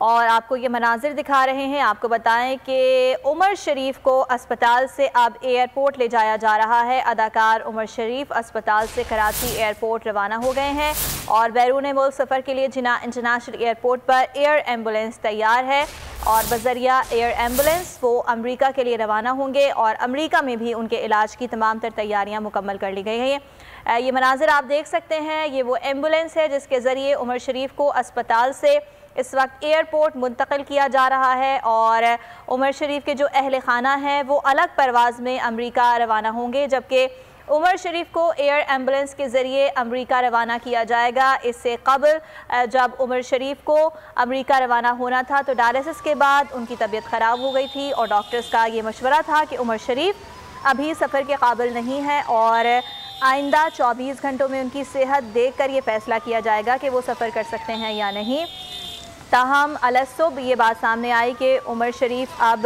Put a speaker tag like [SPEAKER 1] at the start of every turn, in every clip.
[SPEAKER 1] और आपको ये मनाजिर दिखा रहे हैं। आपको बताएं कि उमर शरीफ को अस्पताल से अब एयरपोर्ट ले जाया जा रहा है। अदाकार उमर शरीफ अस्पताल से कराची एयरपोर्ट रवाना हो गए हैं और बैरून मुल्क सफ़र के लिए जिन्ना इंटरनेशनल एयरपोर्ट पर एयर एम्बुलेंस तैयार है और बजरिया एयर एम्बुलेंस वो अमरीका के लिए रवाना होंगे और अमरीका में भी उनके इलाज की तमाम तर तैयारियाँ मुकम्मल कर ली गई हैं। ये मनाजिर आप देख सकते हैं, ये वो एम्बुलेंस है जिसके ज़रिए उमर शरीफ को अस्पताल से इस वक्त एयरपोर्ट मुंतकिल किया जा रहा है और उमर शरीफ के जो अहल खाना हैं वो अलग परवाज़ में अमरीका रवाना होंगे, जबकि उमर शरीफ को एयर एम्बुलेंस के ज़रिए अमरीका रवाना किया जाएगा। इससे कबल जब उमर शरीफ को अमरीका रवाना होना था तो डायलिसिस के बाद उनकी तबीयत ख़राब हो गई थी और डॉक्टर्स का ये मशवरा था कि उमर शरीफ अभी सफ़र के काबिल नहीं है और आइंदा 24 घंटों में उनकी सेहत देख कर ये फ़ैसला किया जाएगा कि वो सफ़र कर सकते हैं या नहीं। ताहम अलसुब ये बात सामने आई कि उमर शरीफ अब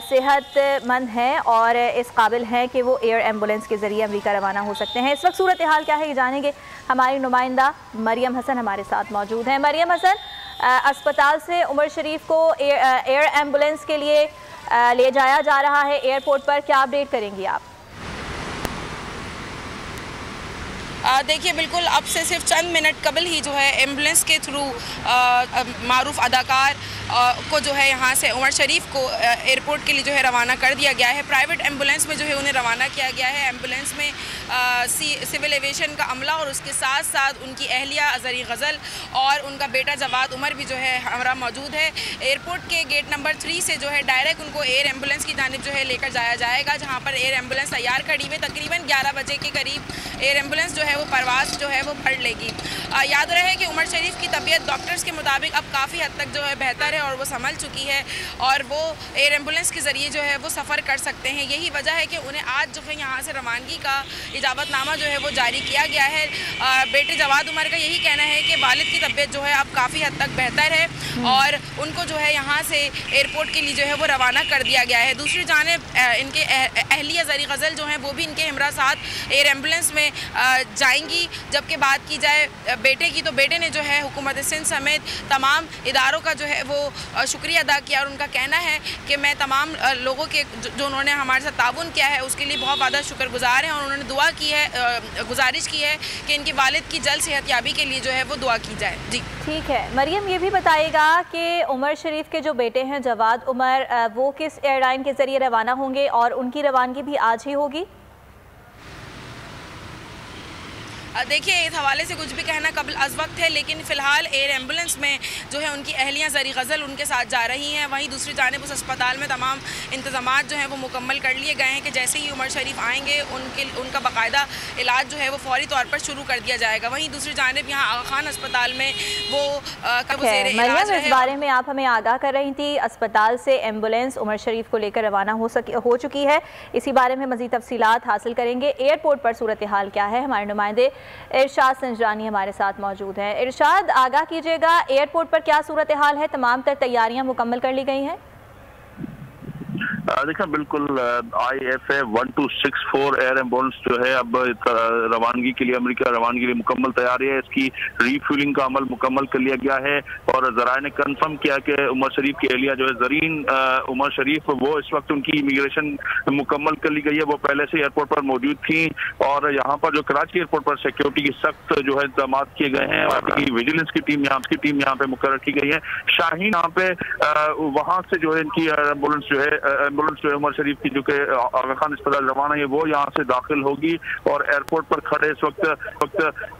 [SPEAKER 1] सेहतमंद हैं और इस काबिल हैं कि वो एयर एम्बुलेंस के ज़रिए अमरीका रवाना हो सकते हैं। इस वक्त सूरत हाल क्या है ये जानेंगे। हमारी नुमाइंदा मरियम हसन हमारे साथ मौजूद हैं। मरियम हसन, अस्पताल से उमर शरीफ को एयर एम्बुलेंस के लिए ले जाया जा रहा है एयरपोर्ट पर, क्या अपडेट करेंगी आप?
[SPEAKER 2] देखिए, बिल्कुल अब से सिर्फ चंद मिनट कबल ही जो है एम्बुलेंस के थ्रू मारूफ अदाकार को जो है यहाँ से उमर शरीफ को एयरपोर्ट के लिए जो है रवाना कर दिया गया है। प्राइवेट एम्बुलेंस में जो है उन्हें रवाना किया गया है। एम्बुलेंस में सिविल एविएशन का अमला और उसके साथ साथ उनकी अहलिया अज़री गज़ल और उनका बेटा जवाद उमर भी जो है हमारा मौजूद है। एयरपोर्ट के गेट नंबर 3 से जो है डायरेक्ट उनको एयर एम्बुलेंस की जानिब जो है लेकर जाया जाएगा, जहाँ पर एयर एम्बुलेंस तैयार खड़ी हुई। तकरीबन 11 बजे के करीब एयर एम्बुलेंस जो है वो परवाज़ जो है वो भर लेगी। याद रहे कि उमर शरीफ की तबीयत डॉक्टर्स के मुताबिक अब काफ़ी हद तक जो है बेहतर है और वो संभल चुकी है और वो एयर एम्बुलेंस के ज़रिए जो है वो सफ़र कर सकते हैं। यही वजह है कि उन्हें आज जो है यहाँ से रवानगी का इजाज़तनामा जो है वो जारी किया गया है। बेटे जवाद उमर का यही कहना है कि वालिद की तबीयत जो है अब काफ़ी हद तक बेहतर है और उनको जो है यहाँ से एयरपोर्ट के लिए जो है वो रवाना कर दिया गया है। दूसरी जानिब इनके अहलिया अज़री गज़ल जो हैं वो भी इनके हमरा साथ एयर एम्बुलेंस में जाएंगी। जबकि बात की जाए बेटे की तो बेटे ने जो है हुकूमत सिंध समेत तमाम इदारों का जो है वो शुक्रिया अदा किया और उनका कहना है कि मैं तमाम लोगों के जो उन्होंने हमारे साथ ताउन किया है उसके लिए बहुत ज़्यादा शुक्रगुजार हैं और उन्होंने दुआ की है, गुजारिश की है कि इनकी वालिद की जल्द सेहतयाबी के लिए जो है वो दुआ की जाए। जी
[SPEAKER 1] ठीक है मरियम, ये भी बताइएगा कि उमर शरीफ के जो बेटे हैं जवाद उमर, वो किस एयरलाइन के ज़रिए रवाना होंगे और उनकी रवानगी भी आज ही होगी?
[SPEAKER 2] देखिए, इस हवाले से कुछ भी कहना कबल अज़ वक्त है, लेकिन फ़िलहाल एयर एम्बुलेंस में जो है उनकी अहलियाँ ज़री गज़ल उनके साथ जा रही हैं। वहीं दूसरी जानिब उस अस्पताल में तमाम इंतज़ामात जो हैं वो मुकम्मल कर लिए गए हैं कि जैसे ही उमर शरीफ आएंगे उनका बाकायदा इलाज जो है वो फौरी तौर पर शुरू कर दिया जाएगा। वहीं दूसरी जानिब यहाँ आगा खान अस्पताल में वो
[SPEAKER 1] इस बारे में आप हमें आगाह कर रही थी। अस्पताल से एम्बुलेंस उमर शरीफ को लेकर रवाना हो चुकी है। इसी बारे में मज़ीद तफसीलात हासिल करेंगे। एयरपोर्ट पर सूरत हाल क्या है, हमारे नुमाइंदे इरशाद संजरानी हमारे साथ मौजूद हैं। इरशाद, आगाह कीजिएगा, एयरपोर्ट पर क्या सूरत हाल है? तमाम तर तैयारियां मुकम्मल कर ली गई हैं?
[SPEAKER 3] देखा बिल्कुल IFA 1264 एयर एम्बुलेंस जो है अब रवानगी के लिए अमेरिका रवानगी के लिए मुकम्मल तैयारी है। इसकी रीफ्यूलिंग का अमल मुकम्मल कर लिया गया है और ज़राए ने कंफर्म किया कि उमर शरीफ की एहलिया जो है ज़रीन उमर शरीफ, वो इस वक्त उनकी इमिग्रेशन मुकम्मल कर ली गई है। वो पहले से एयरपोर्ट पर मौजूद थी और यहाँ पर जो कराची एयरपोर्ट पर सिक्योरिटी की सख्त जो है इंतजाम किए गए हैं और विजिलेंस की टीम यहाँ पे मुकर्रर की गई है। शाहीन यहाँ पे वहाँ से जो है इनकी एम्बुलेंस जो है उमर शरीफ की जो कि आगा खान अस्पताल रवाना है वो यहाँ से दाखिल होगी और एयरपोर्ट पर खड़े इस वक्त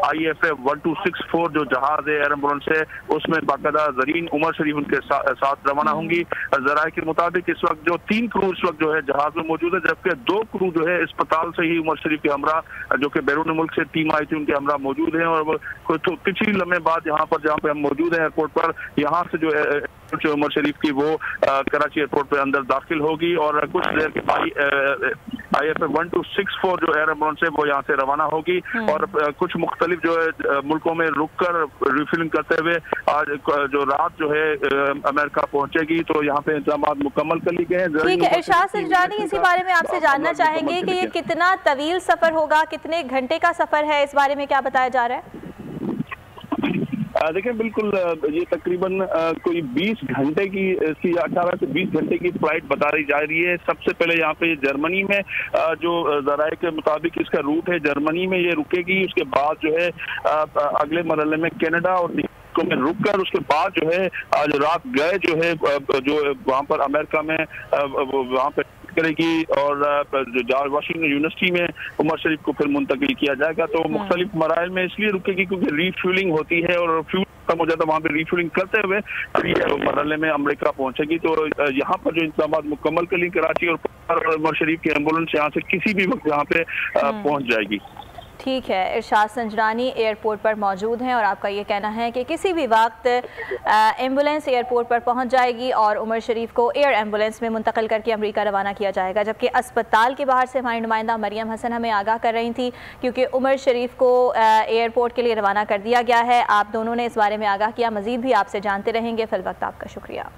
[SPEAKER 3] IFA 1264 जो जहाज है एयर एम्बुलेंस है उसमें बाकायदा ज़रीन उमर शरीफ उनके साथ रवाना होंगी। ज़राए के मुताबिक इस वक्त जो 3 क्रू इस वक्त जो है जहाज में मौजूद है, जबकि 2 क्रू जो है अस्पताल से ही उमर शरीफ के हमरा जो कि बैरून मुल्क से टीम आई थी उनके हमरा मौजूद है और कुछ ही लम्हे बाद यहाँ पर जहाँ पे हम मौजूद है एयरपोर्ट पर, यहाँ से जो है उमर शरीफ की वो कराची एयरपोर्ट पे अंदर दाखिल होगी और कुछ देर के बाद IFA 1264 जो एयर एम्बुलेंस है वो यहाँ से रवाना होगी और कुछ मुख्तलिफ जो है मुल्कों में रुक कर रिफिलिंग करते हुए आज जो रात जो है अमेरिका पहुंचेगी। तो यहाँ पे इंतजाम मुकम्मल कर लिए गए हैं।
[SPEAKER 1] ठीक है इरशाद संजरानी, इसी बारे में आपसे जानना चाहेंगे कि ये कितना तवील सफर होगा, कितने घंटे का सफर है, इस बारे में क्या बताया जा रहा है?
[SPEAKER 3] देखिए बिल्कुल ये तकरीबन कोई 20 घंटे की इसकी 18 से 20 घंटे की फ्लाइट बता रही जा रही है। सबसे पहले यहाँ पे जर्मनी में जो ज़राए के मुताबिक इसका रूट है, जर्मनी में ये रुकेगी। उसके बाद जो है अगले मरहले में कनाडा और में रुक कर उसके बाद जो है आज रात गए जो है जो वहाँ पर अमेरिका में वहाँ पे करेगी और जो जॉर्ज वाशिंगटन यूनिवर्सिटी में उमर शरीफ को फिर मुंतकिल किया जाएगा। तो मुख्तलिफ मराइल में इसलिए रुकेगी क्योंकि रीफ्यूलिंग होती है और फ्यूल खत्म हो जाता है, वहाँ पे रीफ्यूलिंग करते हुए फिर मरहले में अमेरिका पहुंचेगी। तो यहाँ पर जो इंतजाम मुकम्मल कर ली कराची और उमर शरीफ की एम्बुलेंस यहाँ से किसी भी वक्त यहाँ पे पहुँच जाएगी।
[SPEAKER 1] ठीक है, इरशाद संजरानी एयरपोर्ट पर मौजूद हैं और आपका ये कहना है कि किसी भी वक्त एम्बुलेंस एयरपोर्ट पर पहुंच जाएगी और उमर शरीफ को एयर एम्बुलेंस में मुंतकिल करके अमेरिका रवाना किया जाएगा। जबकि अस्पताल के बाहर से हमारी नुमाइंदा मरियम हसन हमें आगाह कर रही थी क्योंकि उमर शरीफ को एयरपोर्ट के लिए रवाना कर दिया गया है। आप दोनों ने इस बारे में आगाह किया, मज़ीद भी आपसे जानते रहेंगे। फिल वक्त आपका शुक्रिया।